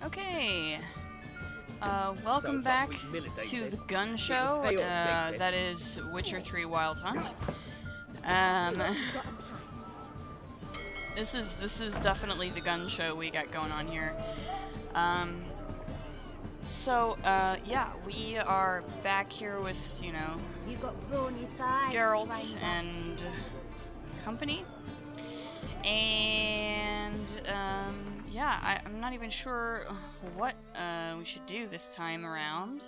Okay, welcome back to the gun show, that is Witcher 3 Wild Hunt. This is definitely the gun show we got going on here. Yeah, we are back here with, you know, Geralt and company. And, yeah, I'm not even sure what, we should do this time around.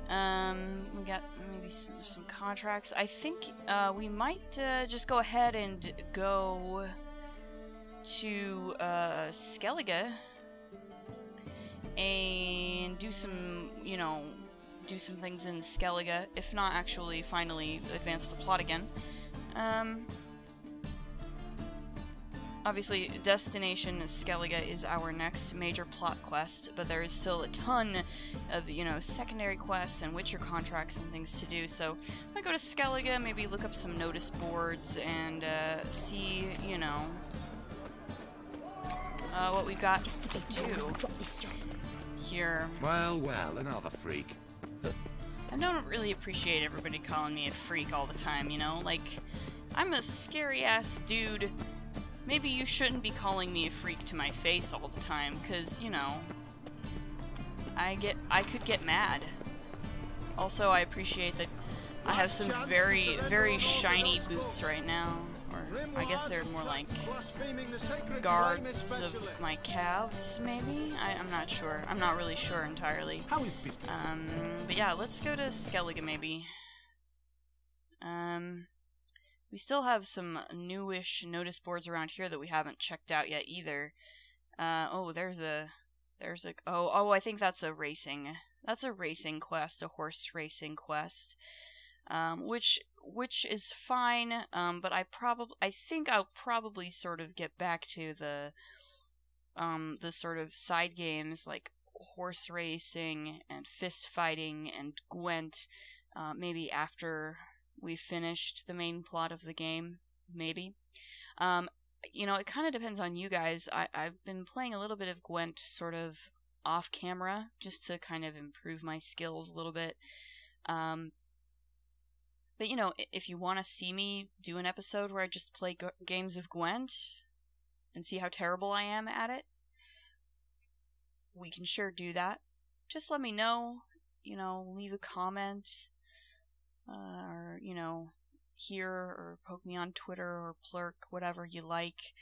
We got maybe some contracts. I think, we might, just go ahead and go to, Skellige and do some, you know, do some things in Skellige, if not actually finally advance the plot again. Obviously, Destination Skellige is our next major plot quest, but there is still a ton of, you know, secondary quests and Witcher contracts and things to do, so I go to Skellige, maybe look up some notice boards and, see, you know, what we've got to do here. Well, another freak. I don't really appreciate everybody calling me a freak all the time, you know? Like, I'm a scary-ass dude. Maybe you shouldn't be calling me a freak to my face all the time, because, you know, I could get mad. Also, I appreciate that I have some very, very shiny boots right now. Or, I guess they're more like guards of my calves, maybe? I'm not sure. I'm not really sure entirely. How is business? But yeah, let's go to Skellige, maybe. We still have some newish notice boards around here that we haven't checked out yet either. Oh, I think that's a racing quest, a horse racing quest. Which is fine, but I think I'll probably sort of get back to the sort of side games like horse racing and fist fighting and Gwent, maybe after we've finished the main plot of the game, maybe. You know, it kind of depends on you guys. I've been playing a little bit of Gwent sort of off camera, just to kind of improve my skills a little bit. But, you know, if you want to see me do an episode where I just play games of Gwent and see how terrible I am at it, we can sure do that. Just let me know, you know, leave a comment, or, you know, here, or poke me on Twitter, or Plurk, whatever you like.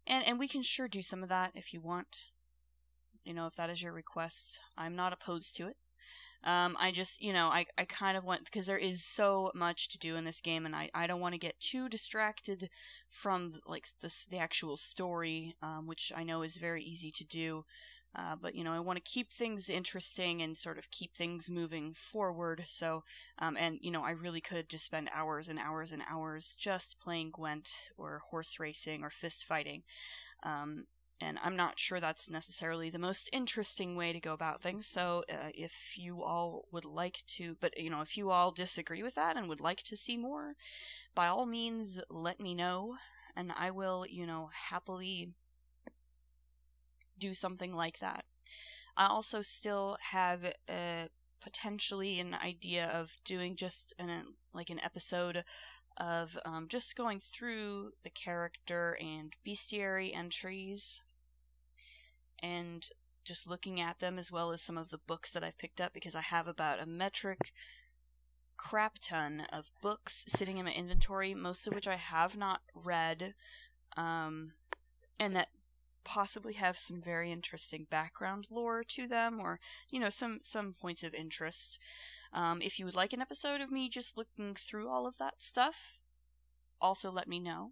And we can sure do some of that if you want. You know, if that is your request, I'm not opposed to it. I just, you know, I kind of want, because there is so much to do in this game, and I don't want to get too distracted from, like, the actual story, which I know is very easy to do, but, you know, I want to keep things interesting and sort of keep things moving forward, so, and, you know, I really could just spend hours and hours and hours just playing Gwent, or horse racing, or fist fighting, and I'm not sure that's necessarily the most interesting way to go about things, so if you all would like to, but, you know, if you all disagree with that and would like to see more, by all means, let me know, and I will, you know, happily do something like that. I also still have potentially an idea of doing just an episode of just going through the character and bestiary entries and just looking at them, as well as some of the books that I've picked up, because I have about a metric crap ton of books sitting in my inventory, most of which I have not read, and that possibly have some very interesting background lore to them, or, you know, some points of interest. If you would like an episode of me just looking through all of that stuff, also let me know.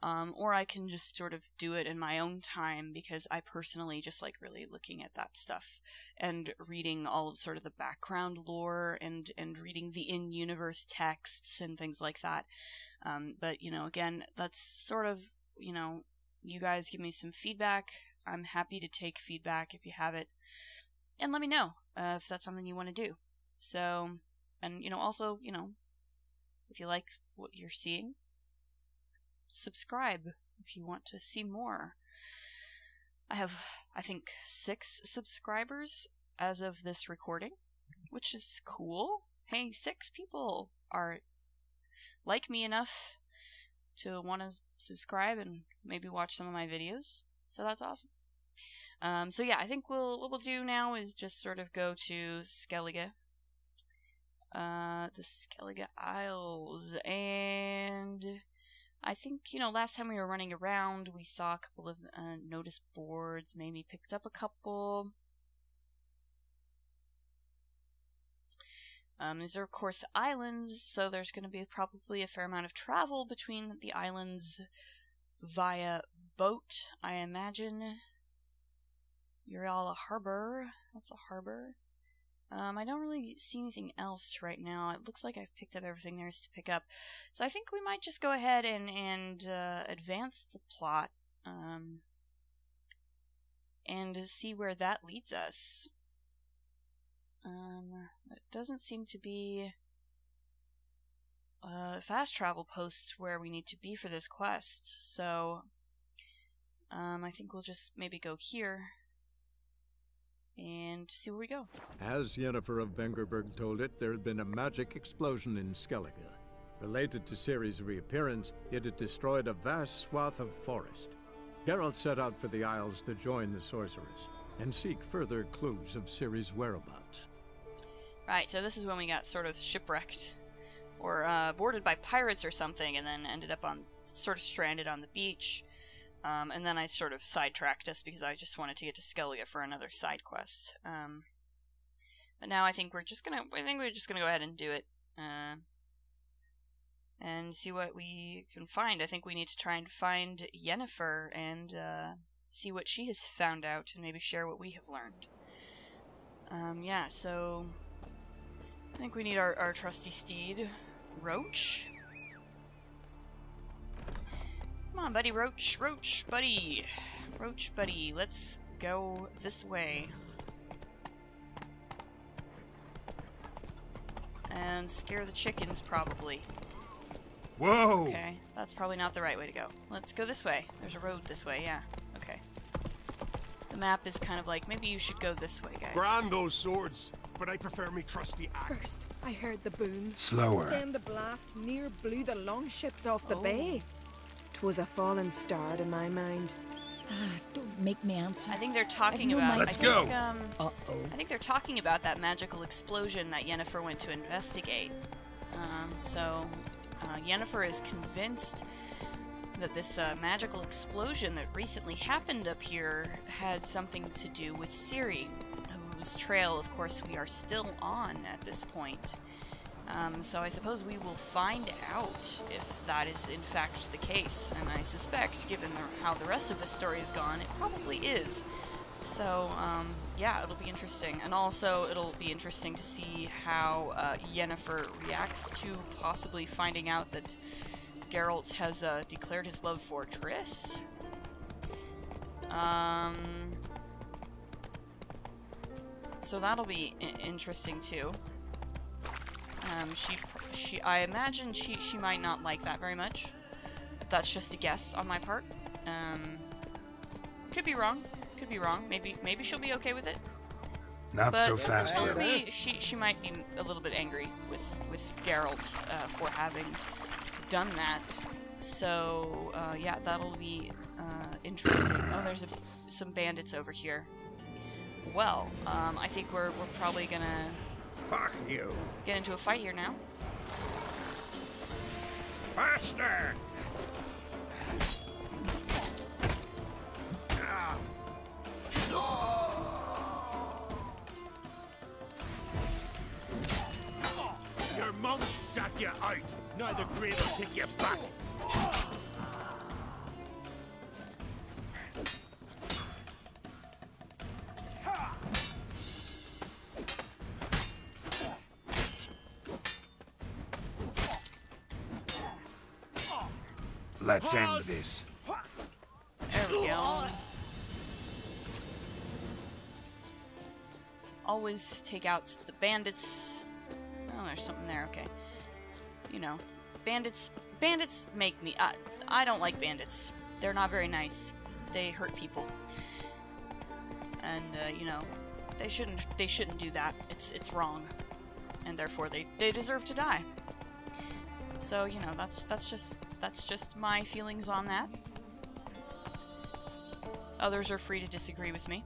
Or I can just sort of do it in my own time, because I personally just like really looking at that stuff and reading all of sort of the background lore and reading the in-universe texts and things like that. But, you know, again, that's sort of, you know, you guys give me some feedback. I'm happy to take feedback if you have it. And let me know if that's something you want to do. So, and, you know, also, you know, if you like what you're seeing, subscribe if you want to see more. I have, I think, 6 subscribers as of this recording, which is cool. Hey, 6 people are like me enough to want to subscribe and maybe watch some of my videos, so that's awesome. So yeah, I think what we'll do now is just sort of go to Skellige. The Skellige Isles, and I think, you know, last time we were running around, we saw a couple of notice boards, maybe picked up a couple. These are, of course, islands, so there's going to be probably a fair amount of travel between the islands via boat, I imagine. You're all a harbor. That's a harbor. I don't really see anything else right now. It looks like I've picked up everything there is to pick up. So I think we might just go ahead and advance the plot, and see where that leads us. It doesn't seem to be a fast travel post where we need to be for this quest, so I think we'll just maybe go here and see where we go. As Yennefer of Vengerberg told it, there had been a magic explosion in Skellige. Related to Ciri's reappearance, it had destroyed a vast swath of forest. Geralt set out for the Isles to join the sorceress and seek further clues of Ciri's whereabouts. Right, so this is when we got sort of shipwrecked, or boarded by pirates or something, and then ended up on, sort of stranded on the beach. And then I sort of sidetracked us because I just wanted to get to Skellige for another side quest. But now I think we're just gonna go ahead and do it, and see what we can find. I think we need to try and find Yennefer and see what she has found out, and maybe share what we have learned. Yeah, so I think we need our trusty steed, Roach. Come on, buddy, Roach, buddy. Roach, buddy, let's go this way. And scare the chickens, probably. Whoa! Okay, that's probably not the right way to go. Let's go this way. There's a road this way, yeah. Okay. The map is kind of like, maybe you should go this way, guys. Grand those swords, but I prefer me trusty axe. First, I heard the boom. Slower. Then the blast near blew the longships off the bay. 'Twas a fallen star to my mind. Don't make me answer. I think they're talking I know about. my- Let's go. I think they're talking about that magical explosion that Yennefer went to investigate. Yennefer is convinced that this magical explosion that recently happened up here had something to do with Ciri, whose trail, of course, we are still on at this point. So I suppose we will find out if that is in fact the case, and I suspect, given how the rest of the story has gone, it probably is. So, yeah, it'll be interesting. And also, it'll be interesting to see how Yennefer reacts to possibly finding out that Geralt has declared his love for Triss. So that'll be interesting too. I imagine she might not like that very much. But that's just a guess on my part. Could be wrong. Could be wrong. Maybe she'll be okay with it. Not But so fast, maybe she might be a little bit angry with Geralt for having done that. So yeah, that'll be interesting. Oh, there's some bandits over here. Well, I think we're probably gonna Fuck you. get into a fight here now. Faster! Ah. Your mum shot you out. Now the grave will take you back. Let's end this. There we go. Always take out the bandits. Oh, there's something there, okay. You know, bandits make me... I don't like bandits. They're not very nice. They hurt people. and you know, they shouldn't do that. It's wrong, and therefore they deserve to die. So you know, that's just my feelings on that. Others are free to disagree with me.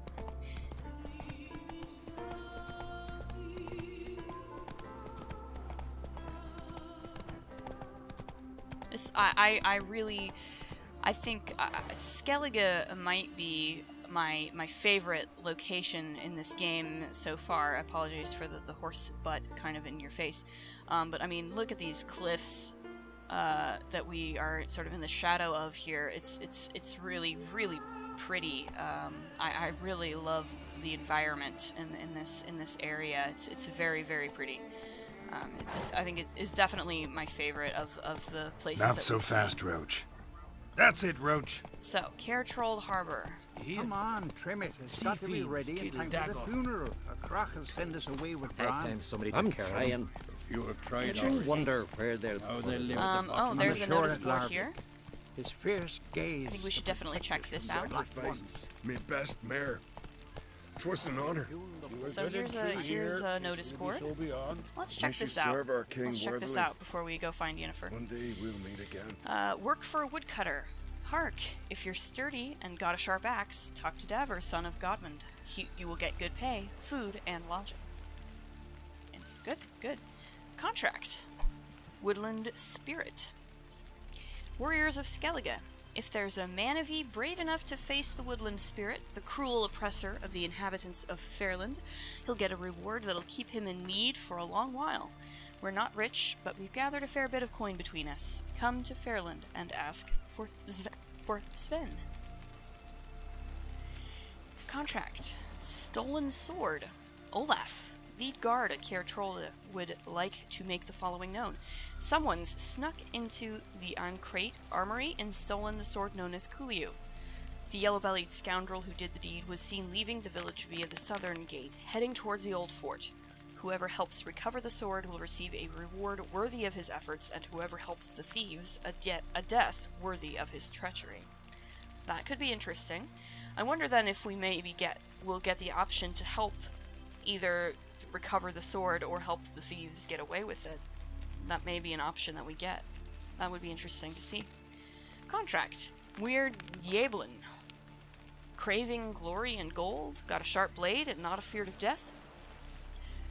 I think Skellige might be my favorite location in this game so far. Apologies for the horse butt kind of in your face. But I mean, look at these cliffs that we are sort of in the shadow of here. It's really, really pretty. I really love the environment in this area. It's very, very pretty. I think it's definitely my favorite of the places. Not that so we've fast, seen. Roach. That's it, Roach. So, Caretrold Harbor. Come on, trim it. It's got to be ready in time for the funeral. A crack will send us away with Bran. I'm trying. You have tried. Interesting. Wonder where they'll. Oh, there's a notice board here. His fierce gaze. I think we should definitely check this out. Me best mare. 'Twas an honor. So here's a notice board. Let's check this out. Let's check this out before we go find Yennefer. One day we'll meet again. Work for a woodcutter. Hark, if you're sturdy and got a sharp axe, talk to Davor, son of Godmund. You will get good pay, food, and lodging. And good. Contract. Woodland Spirit. Warriors of Skellige. If there's a Manavie brave enough to face the Woodland Spirit, the cruel oppressor of the inhabitants of Fairland, he'll get a reward that'll keep him in need for a long while. We're not rich, but we've gathered a fair bit of coin between us. Come to Fairland and ask for Sven. Contract. Stolen Sword. Olaf, lead guard at Caretrold, would like to make the following known. Someone's snuck into the Ancrate armory and stolen the sword known as Kuliu. The yellow-bellied scoundrel who did the deed was seen leaving the village via the southern gate, heading towards the old fort. Whoever helps recover the sword will receive a reward worthy of his efforts, and whoever helps the thieves, a death worthy of his treachery. That could be interesting. I wonder then if we'll get the option to help either recover the sword or help the thieves get away with it. That may be an option that we get. That would be interesting to see. Contract. Weird Dieblin. Craving glory and gold, got a sharp blade and not afeard of death?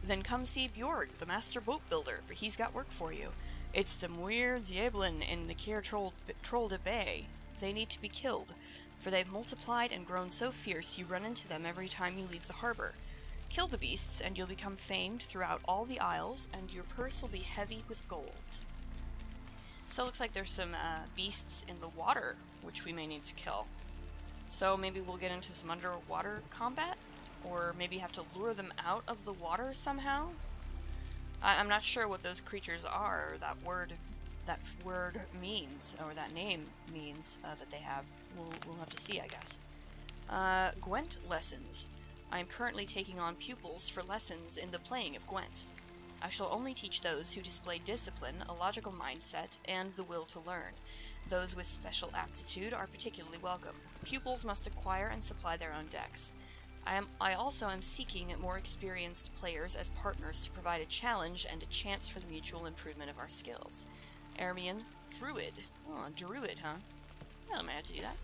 Then come see Bjorg, the master boat builder, for he's got work for you. It's the Muir Dieblin in the Caretrold Bay. They need to be killed, for they've multiplied and grown so fierce you run into them every time you leave the harbor. Kill the beasts, and you'll become famed throughout all the isles, and your purse will be heavy with gold. So it looks like there's some beasts in the water, which we may need to kill. So maybe we'll get into some underwater combat? Or maybe have to lure them out of the water somehow? I'm not sure what those creatures are, or that word means, or that name means that they have. We'll have to see, I guess. Gwent lessons. I am currently taking on pupils for lessons in the playing of Gwent. I shall only teach those who display discipline, a logical mindset, and the will to learn. Those with special aptitude are particularly welcome. Pupils must acquire and supply their own decks. I also am seeking more experienced players as partners to provide a challenge and a chance for the mutual improvement of our skills. Ermion, Druid. Oh, Druid, huh? Yeah, I might have to do that.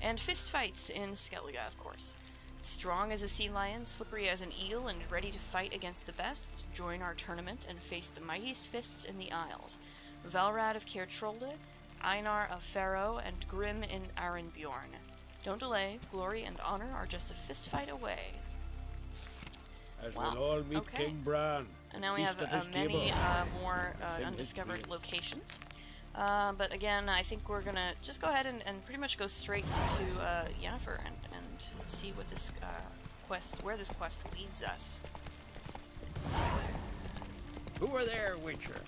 And fist fights in Skellige, of course. Strong as a sea lion, slippery as an eel, and ready to fight against the best, join our tournament and face the mightiest fists in the Isles. Valrad of Caretrolde, Einar of Faro, and Grim in Arenbjorn. Don't delay, glory and honor are just a fist fight away. As Wow. we'll all meet Okay. King Bran. And now we Feast have at his many table. more Send his undiscovered greetings. locations. But again, I think we're gonna just go ahead and pretty much go straight to Yennefer and see what this where this quest leads us. Who are there, Witcher?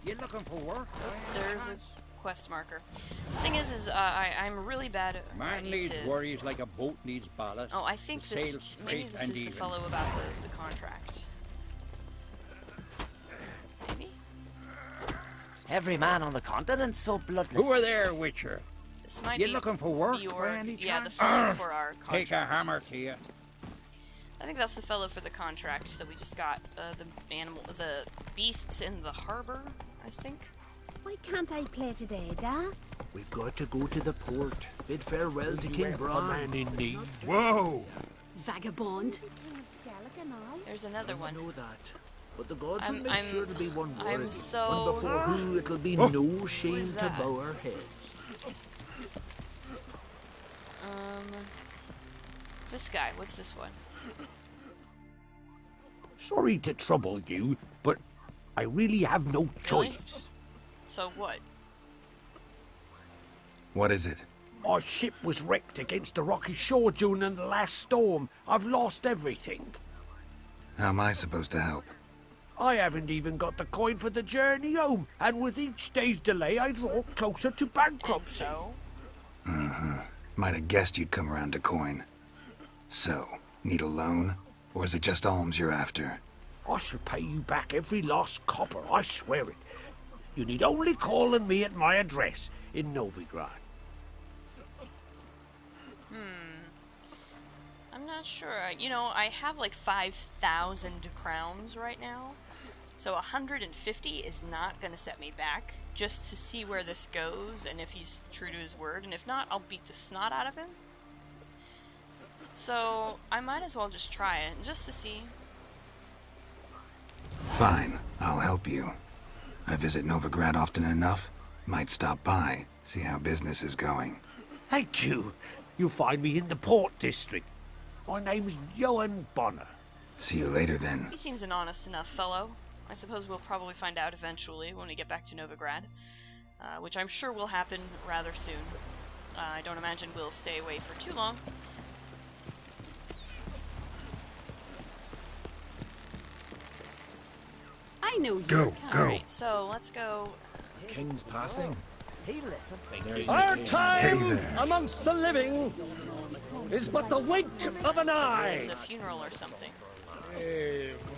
You looking for work? There's a quest marker. The thing is I'm really bad at Man needs worries like a boat needs ballast. Oh, I think to this sail maybe straight this and is the even. fellow about the contract. Maybe? Every man on the continent's so bloodless. Who are there, Witcher? This might You be looking for work by Bjorg. any Yeah, the chance? fellow for our contract. Take a hammer to you. I think that's the fellow for the contract that we just got. The beasts in the harbor, I think. Why can't I play today, Da? We've got to go to the port. Bid farewell to King Bran. Man in need. Whoa! Vagabond. There's another one. I know that. But the gods I'm- will make I'm- sure it'll be one I'm worthy. so- One before who it'll be no shame is to that? bow our heads. This guy. What's this one? Sorry to trouble you, but I really have no choice. So what? What is it? Our ship was wrecked against the rocky shore during the last storm. I've lost everything. How am I supposed to help? I haven't even got the coin for the journey home, and with each day's delay, I draw closer to And bankruptcy. so? Might have guessed you'd come around to coin. So, need a loan? Or is it just alms you're after? I shall pay you back every lost copper, I swear it. You need only call on me at my address in Novigrad. I'm not sure. You know, I have like 5,000 crowns right now. So 150 is not going to set me back. Just to see where this goes and if he's true to his word. And if not, I'll beat the snot out of him. So I might as well just try it, just to see. Fine, I'll help you. I visit Novigrad often enough. Might stop by, see how business is going. Thank you. You'll find me in the Port District. My name's Johan Bonner. See you later then. He seems an honest enough fellow. I suppose we'll probably find out eventually when we get back to Novigrad. Which I'm sure will happen rather soon. I don't imagine we'll stay away for too long. I know you. Go, go. Alright, so let's go. King's passing. Hey, listen. Our Hey time there. amongst the living is but the wink of an This eye. is a funeral or something.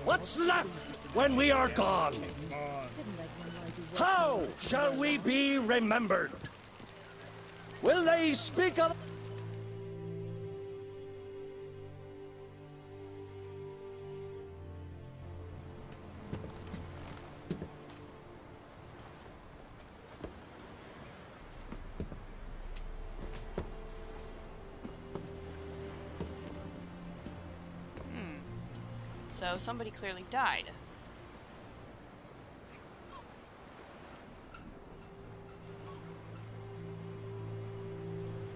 What's left when we are gone? How shall we be remembered? Will they speak of... So somebody clearly died.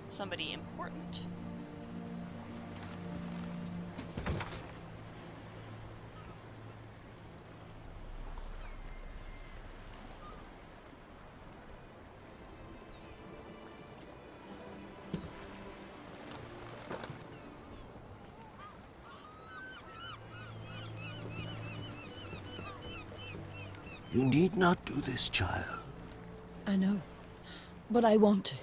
Somebody important. You need not do this, child. I know, but I want to.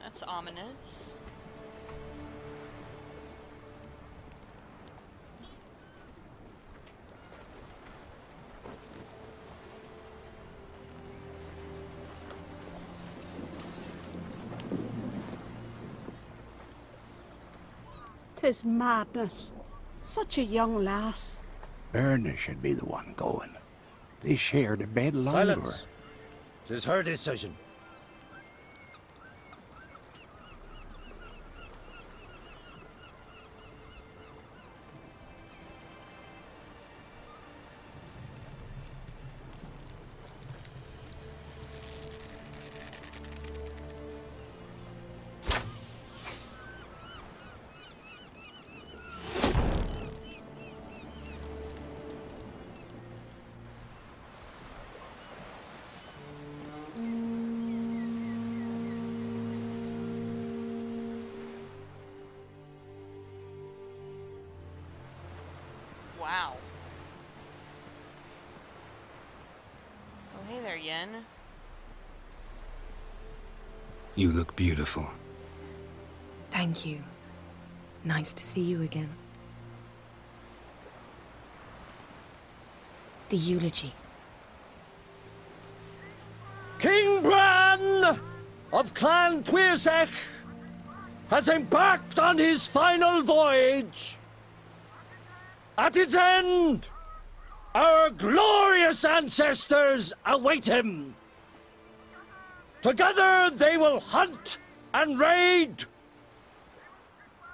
That's ominous. "'Tis madness. Such a young lass." Erna should be the one going. They shared a bed longer. Silence. 'Tis her decision. Wow. Oh, hey there, Yen. You look beautiful. Thank you. Nice to see you again. The eulogy. of Clan Tuirsech has embarked on his final voyage. At its end, our glorious ancestors await him. Together they will hunt and raid.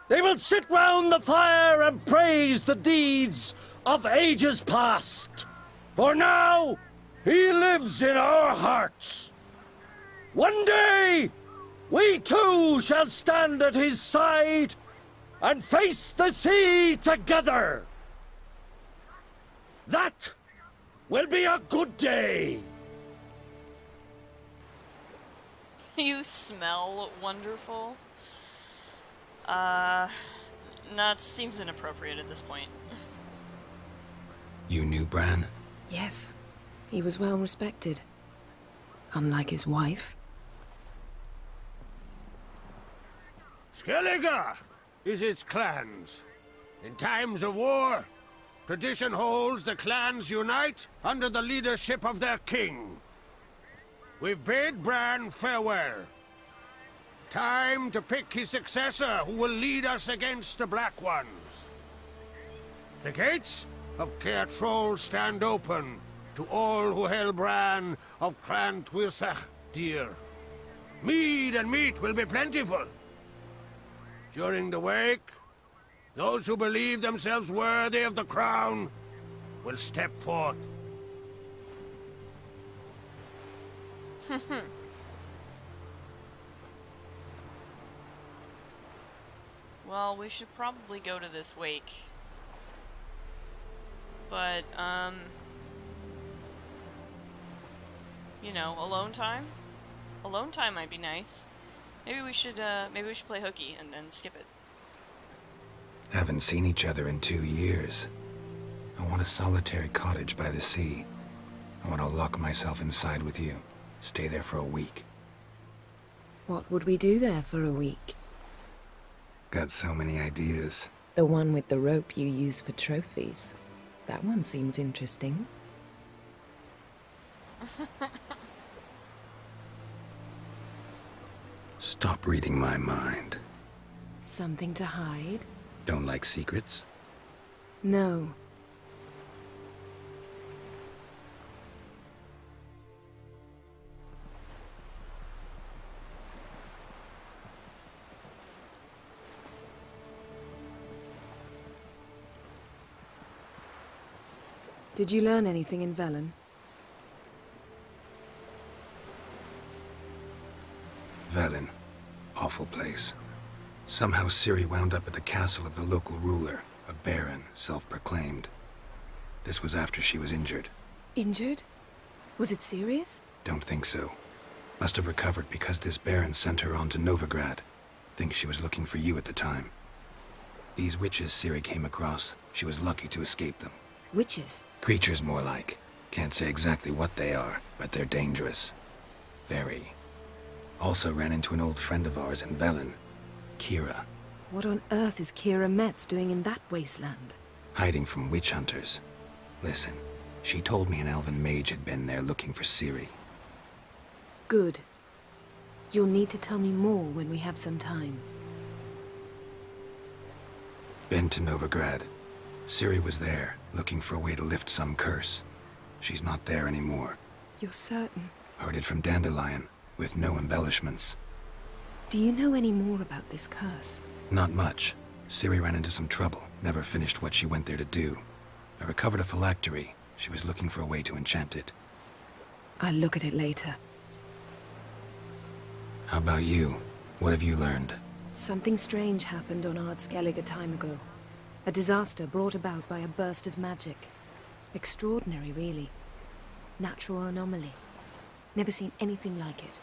They will sit round the fire and praise the deeds of ages past. For now, he lives in our hearts. One day, we too shall stand at his side and face the sea together. That will be a good day. You smell wonderful. No, it seems inappropriate at this point. You knew Bran? Yes, he was well respected. Unlike his wife. Skellige is its clans. In times of war, tradition holds the clans unite under the leadership of their king. We've bid Bran farewell. Time to pick his successor who will lead us against the Black Ones. The gates of Caer Troll stand open to all who held Bran of Clan Tuirsech dear. Mead and meat will be plentiful. During the wake, those who believe themselves worthy of the crown will step forth. Well, we should probably go to this wake. But, you know, alone time? Alone time might be nice. Maybe we should play hooky and skip it. Haven't seen each other in 2 years. I want a solitary cottage by the sea. I want to lock myself inside with you. Stay there for a week. What would we do there for a week? Got so many ideas. The one with the rope you use for trophies. That one seems interesting. Stop reading my mind. Something to hide? Don't like secrets? No. Did you learn anything in Velen? Velen. Awful place. Somehow Ciri wound up at the castle of the local ruler, a baron, self-proclaimed. This was after she was injured. Injured? Was it serious? Don't think so. Must have recovered because this baron sent her on to Novigrad. Think she was looking for you at the time. These witches Ciri came across, she was lucky to escape them. Witches? Creatures, more like. Can't say exactly what they are, but they're dangerous. Very. Also ran into an old friend of ours in Velen, Kira. What on earth is Kira Metz doing in that wasteland? Hiding from witch hunters. Listen, she told me an elven mage had been there looking for Ciri. Good. You'll need to tell me more when we have some time. Been to Novigrad. Ciri was there, looking for a way to lift some curse. She's not there anymore. You're certain? Heard it from Dandelion, with no embellishments. Do you know any more about this curse? Not much. Ciri ran into some trouble, never finished what she went there to do. I recovered a phylactery. She was looking for a way to enchant it. I'll look at it later. How about you? What have you learned? Something strange happened on Ard Skellige a time ago. A disaster brought about by a burst of magic. Extraordinary, really. Natural anomaly. Never seen anything like it.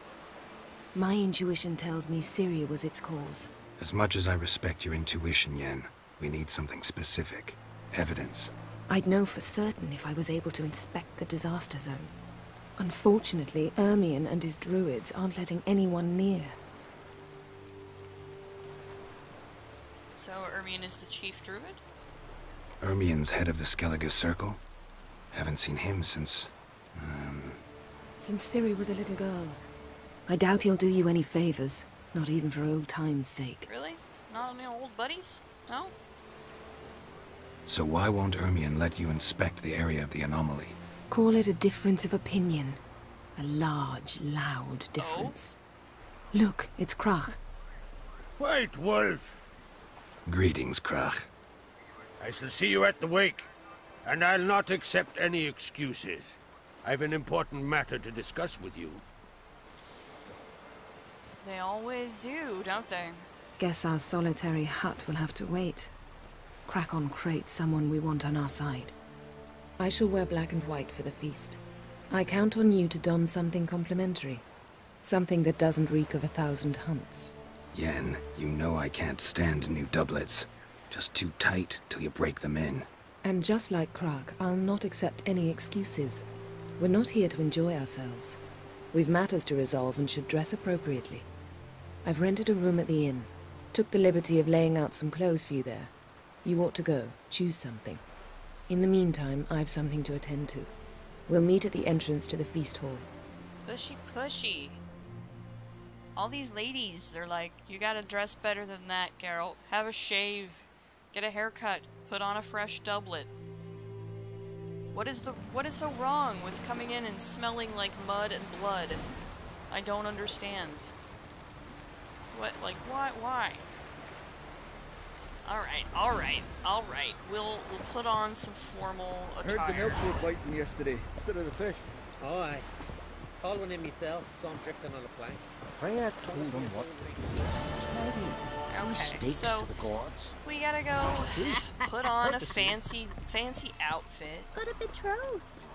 My intuition tells me Ciri was its cause. As much as I respect your intuition, Yen, we need something specific. Evidence. I'd know for certain if I was able to inspect the disaster zone. Unfortunately, Ermion and his druids aren't letting anyone near. So Ermion is the chief druid? Ermion's head of the Skellige Circle? Haven't seen him since... Since Ciri was a little girl. I doubt he'll do you any favors, not even for old time's sake. Really? Not any old buddies? No? So why won't Ermion let you inspect the area of the anomaly? Call it a difference of opinion. A large, loud difference. Look, it's Krach. White Wolf! Greetings, Krach. I shall see you at the wake, and I'll not accept any excuses. I've an important matter to discuss with you. They always do, don't they? Guess our solitary hut will have to wait. Crack on crate someone we want on our side. I shall wear black and white for the feast. I count on you to don something complimentary. Something that doesn't reek of 1,000 hunts. Yen, you know I can't stand new doublets. Just too tight till you break them in. And just like Krach, I'll not accept any excuses. We're not here to enjoy ourselves. We've matters to resolve and should dress appropriately. I've rented a room at the inn. Took the liberty of laying out some clothes for you there. You ought to go. Choose something. In the meantime, I've something to attend to. We'll meet at the entrance to the feast hall. Pushy, pushy. All these ladies, they're like, you gotta dress better than that, Geralt. Have a shave. Get a haircut. Put on a fresh doublet. What is so wrong with coming in and smelling like mud and blood? I don't understand. What, like, why? Alright. We'll put on some formal attire. Heard the nymphs were biting yesterday, instead of the fish. Oh, aye. Called one in myself, so I'm drifting on a plank. Freya told him what to do. Okay, so we gotta go put on a fancy outfit. Got a betrothed.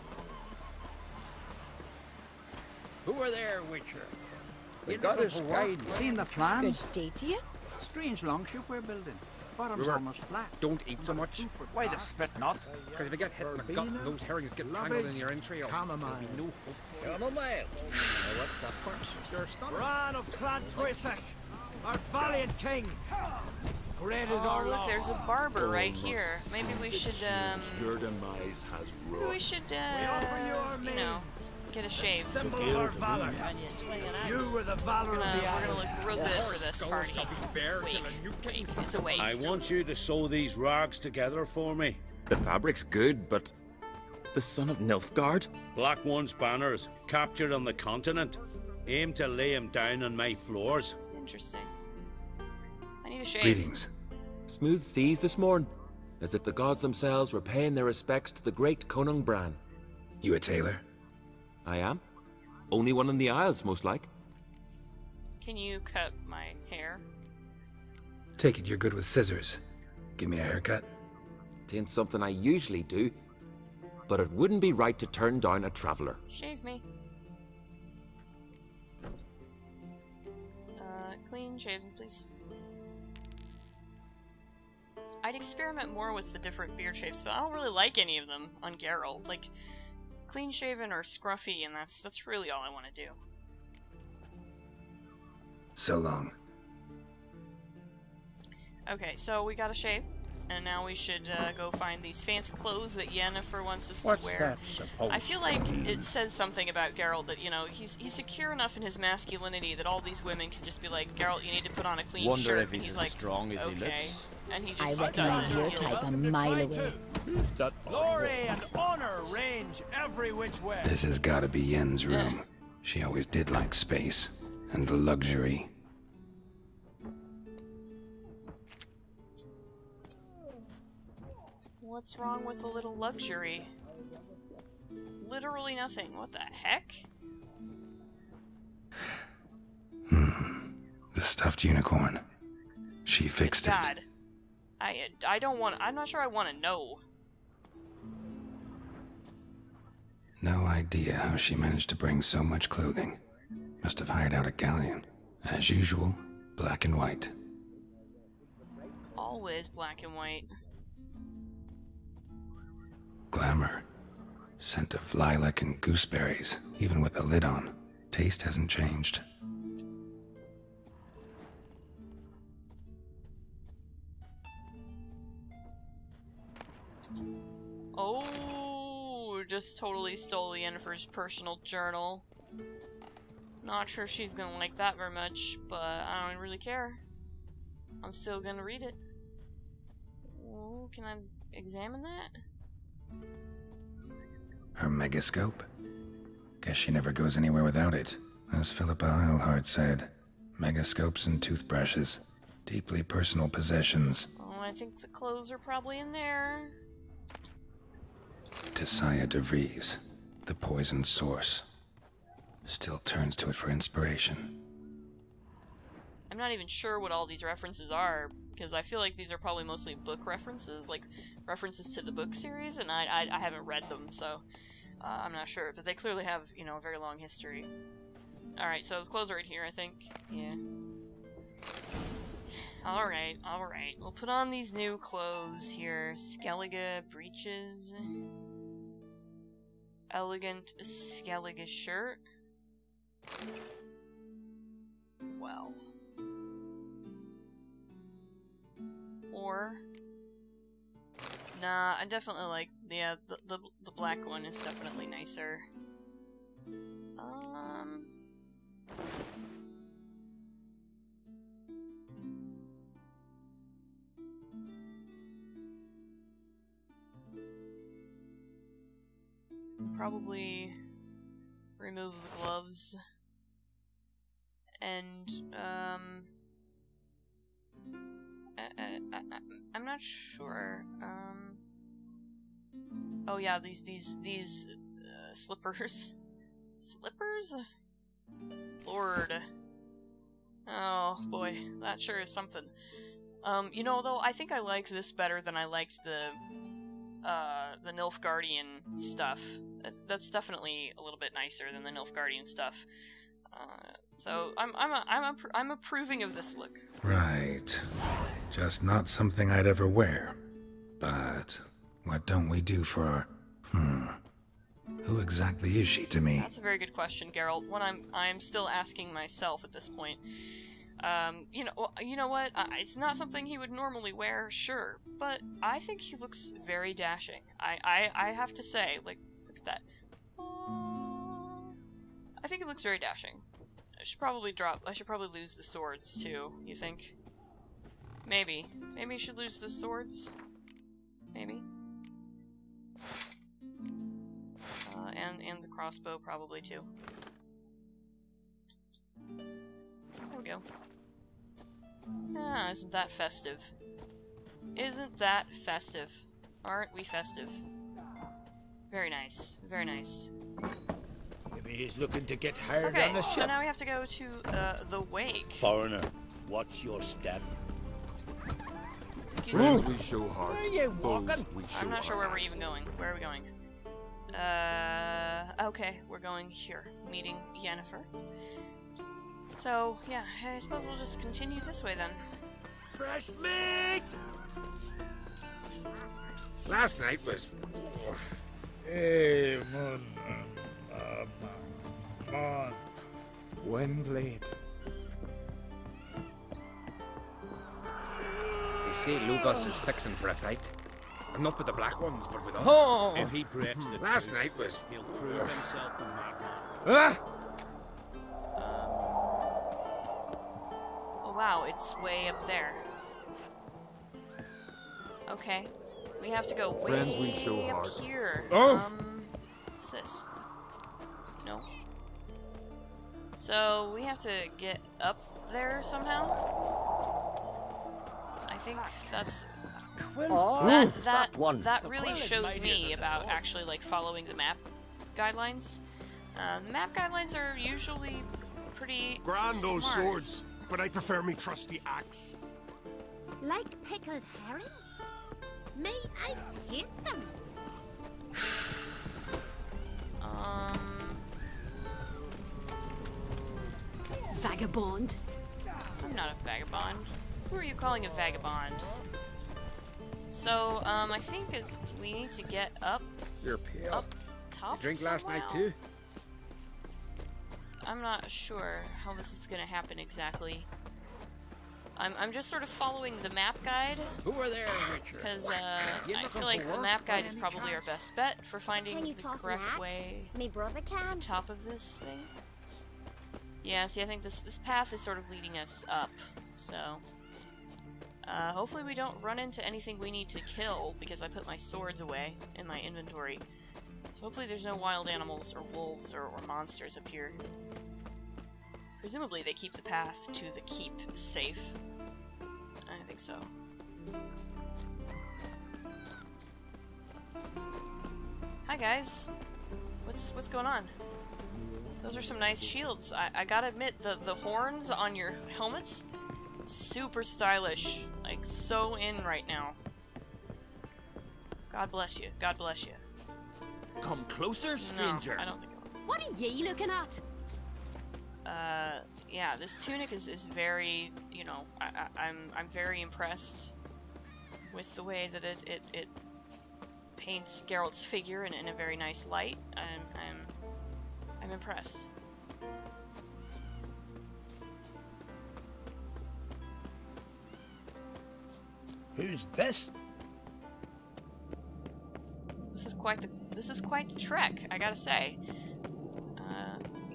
Who are there, Witcher? We got his guide. Seen the plans? Good day to you. Strange longship we're building. Bottom's almost flat. Don't eat so much. Why the spit not? Because if you get hit in the gut, those herrings get tangled in your entrails. Chamomile. No hope. Chamomile. What's that? Bran of Clan Twisach, our valiant king. Great is our look, love. there's a barber right here. Maybe we should, Your demise has maybe we should, you know, get a shave. Symbol of our valor. You were the valor of the We're gonna look real good for this party. Wait, it's a wait. I want you to sew these rags together for me. The fabric's good, but the son of Nilfgaard? Black One's banners, captured on the continent. Aim to lay him down on my floors. Interesting. I need a shave. Greetings. Smooth seas this morn, as if the gods themselves were paying their respects to the great Conung Bran. You a tailor? I am. Only one in the Isles, most like. Can you cut my hair? Take it you're good with scissors. Give me a haircut. It ain't something I usually do, but it wouldn't be right to turn down a traveler. Shave me. Clean shaven, please. I'd experiment more with the different beard shapes, but I don't really like any of them on Geralt. Like, clean shaven or scruffy, and that's really all I want to do. So long. Okay, so we got a shave, and now we should go find these fancy clothes that Yennefer wants us to wear. I feel like it says something about Geralt that, you know, he's secure enough in his masculinity that all these women can just be like, Geralt, you need to put on a clean shirt, and he's like, strong as okay. he looks. And he just I recommend your type a mile away. Glory and honor range every which way. This has gotta be Yen's room. She always did like space and luxury. What's wrong with a little luxury? Literally nothing. What the heck? The stuffed unicorn. She fixed it. God. I don't want. I'm not sure I want to know. No idea how she managed to bring so much clothing. Must have hired out a galleon. As usual, black and white. Always black and white. Glamour. Scent of lilac and gooseberries, even with the lid on. Taste hasn't changed. Oh, just totally stole Yennefer's personal journal. Not sure she's gonna like that very much, but I don't really care. I'm still gonna read it. Oh, can I examine that? Her megascope? Guess she never goes anywhere without it. As Philippa Eilhart said, megascopes and toothbrushes. Deeply personal possessions. Oh, I think the clothes are probably in there. Tisaya DeVries, the poisoned source. Still turns to it for inspiration. I'm not even sure what all these references are, because I feel like these are probably mostly book references, like references to the book series, and I haven't read them, so I'm not sure. But they clearly have, you know, a very long history. Alright, so the clothes are right here, I think. Yeah. Alright, alright. We'll put on these new clothes here. Skellige breeches. Elegant Skellige shirt. Well. Or... Nah, I definitely like... Yeah, the black one is definitely nicer. Probably remove the gloves and I'm not sure. Oh yeah, these slippers. Slippers? Lord. Oh boy, that sure is something. You know, though, I think I liked this better than I liked the Nilfgaardian stuff. That's definitely a little bit nicer than the Nilfgaardian stuff. So I'm approving of this look. Right. Just not something I'd ever wear. But what don't we do for who exactly is she to me? That's a very good question, Geralt. One I'm still asking myself at this point. You know what? It's not something he would normally wear, sure, but I think he looks very dashing. I have to say, like, look at that. I think he looks very dashing. I should probably lose the swords too. You think? Maybe I should lose the swords. Maybe. And the crossbow probably too. There we go. Ah, isn't that festive? Isn't that festive? Aren't we festive? Very nice. Very nice. Maybe he's looking to get hired okay, on the ship. So now we have to go to the wake. Foreigner, what's your step? Excuse Friends me. we show heart. Where are you walking? I'm not sure where we're even going. Where are we going? Okay, we're going here. Meeting Yennefer. So, yeah, I suppose we'll just continue this way then. Fresh meat! Last night was... Hey, man. Windblade. They say Lugos is fixing for a fight. And not with the black ones, but with us. Oh. If he breaks the Last truth, night was... he'll prove himself a madman. Ah! Oh wow, it's way up there. Okay. We have to go way Friends we show up heart. here. Oh! What's this? No. So, we have to get up there somehow? I think that's... That really shows me about actually, like, following the map guidelines. The map guidelines are usually pretty Grand smart. those swords, but I prefer me trusty axe. Like pickled herring? May I hate them? Vagabond. I'm not a vagabond. Who are you calling a vagabond? So, I think we need to get up. You're pale. Up top. You drink last night somehow? too? I'm not sure how this is gonna happen exactly. I'm just sort of following the map guide. Who are there, Richard? Because I feel like the map guide is probably our best bet for finding the correct way Me brother to the can. top of this thing. Yeah, see, I think this path is sort of leading us up, so... hopefully we don't run into anything we need to kill, because I put my swords away in my inventory. So hopefully there's no wild animals, or wolves, or monsters up here. Presumably they keep the path to the keep safe. I think so. Hi guys! What's going on? Those are some nice shields. I gotta admit, the horns on your helmets, super stylish. Like, so in right now. God bless you. God bless you. Come closer, stranger. No, I don't think I will. What are ye looking at? Yeah, this tunic is very, you know, I'm very impressed with the way that it paints Geralt's figure in a very nice light. I'm impressed. Who's this? This is quite the trek, I gotta say.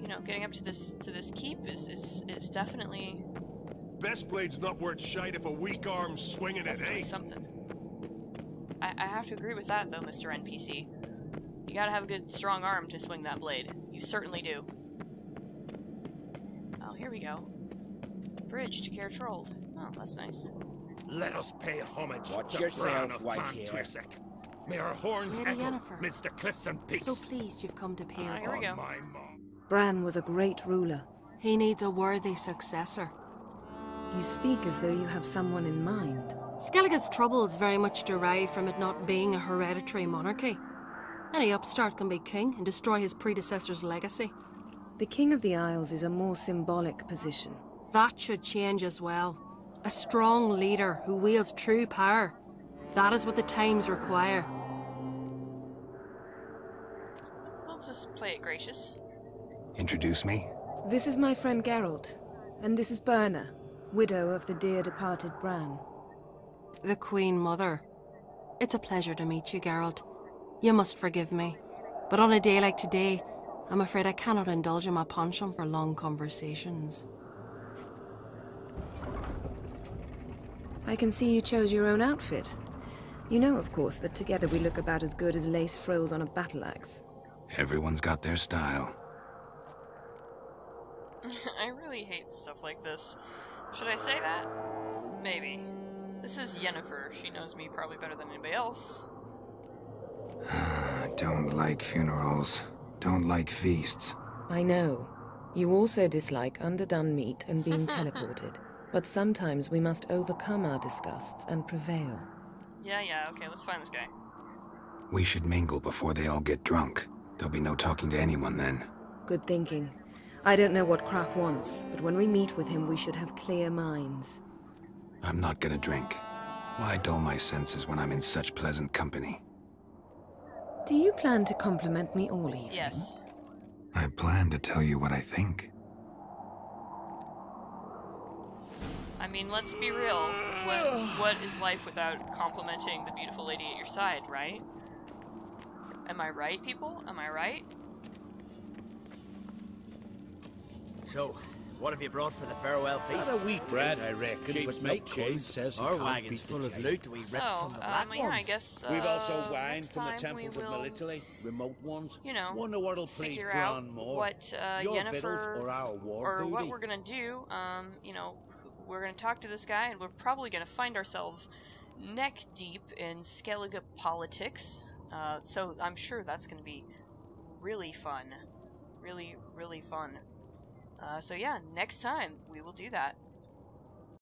You know, getting up to this keep is definitely. Best blade's not worth shite if a weak arm's swinging it, eh? Something. I have to agree with that though, Mr. NPC. You gotta have a good, strong arm to swing that blade. You certainly do. Oh, here we go. Bridge to Caer Trold. Oh, that's nice. Let us pay homage Watch to yourself, Bran of Whitehair. Pantursek. May our horns Lady echo Yennefer. midst the cliffs and peaks. So pleased you've come to pay Here we go. Bran was a great ruler. He needs a worthy successor. You speak as though you have someone in mind. Skellige's troubles very much derive from it not being a hereditary monarchy. Any upstart can be king and destroy his predecessor's legacy. The King of the Isles is a more symbolic position. That should change as well. A strong leader who wields true power. That is what the times require. I'll just play it gracious. Introduce me? This is my friend Geralt, and this is Birna, widow of the dear departed Bran. The Queen Mother. It's a pleasure to meet you, Geralt. You must forgive me, but on a day like today, I'm afraid I cannot indulge in my penchant for long conversations. I can see you chose your own outfit. You know, of course, that together we look about as good as lace frills on a battle axe. Everyone's got their style. I really hate stuff like this. Should I say that? Maybe. This is Yennefer. She knows me probably better than anybody else. Don't like funerals. Don't like feasts. I know. You also dislike underdone meat and being teleported. But sometimes we must overcome our disgusts and prevail. Yeah, okay, let's find this guy. We should mingle before they all get drunk. There'll be no talking to anyone then. Good thinking. I don't know what Krach wants, but when we meet with him, we should have clear minds. I'm not gonna drink. Why dull my senses when I'm in such pleasant company? Do you plan to compliment me all evening? Yes. I plan to tell you what I think. I mean, let's be real. What is life without complimenting the beautiful lady at your side, right? Am I right, people? Am I right? So, what have you brought for the farewell feast? Not a wheat bread, I reckon, Sheep's but milk, Jane cuz says our wagon's full of loot we ripped from the black yeah, I ones. guess, We've also wine next from the time temples we of will, Melitele, remote ones. you know, Wonder what'll please figure out Bran more. what Your Yennefer, victuals or our war or what booty? we're gonna do. You know, we're gonna talk to this guy, and we're probably gonna find ourselves neck deep in Skellige politics. So I'm sure that's gonna be really fun, really fun. So yeah, next time we will do that.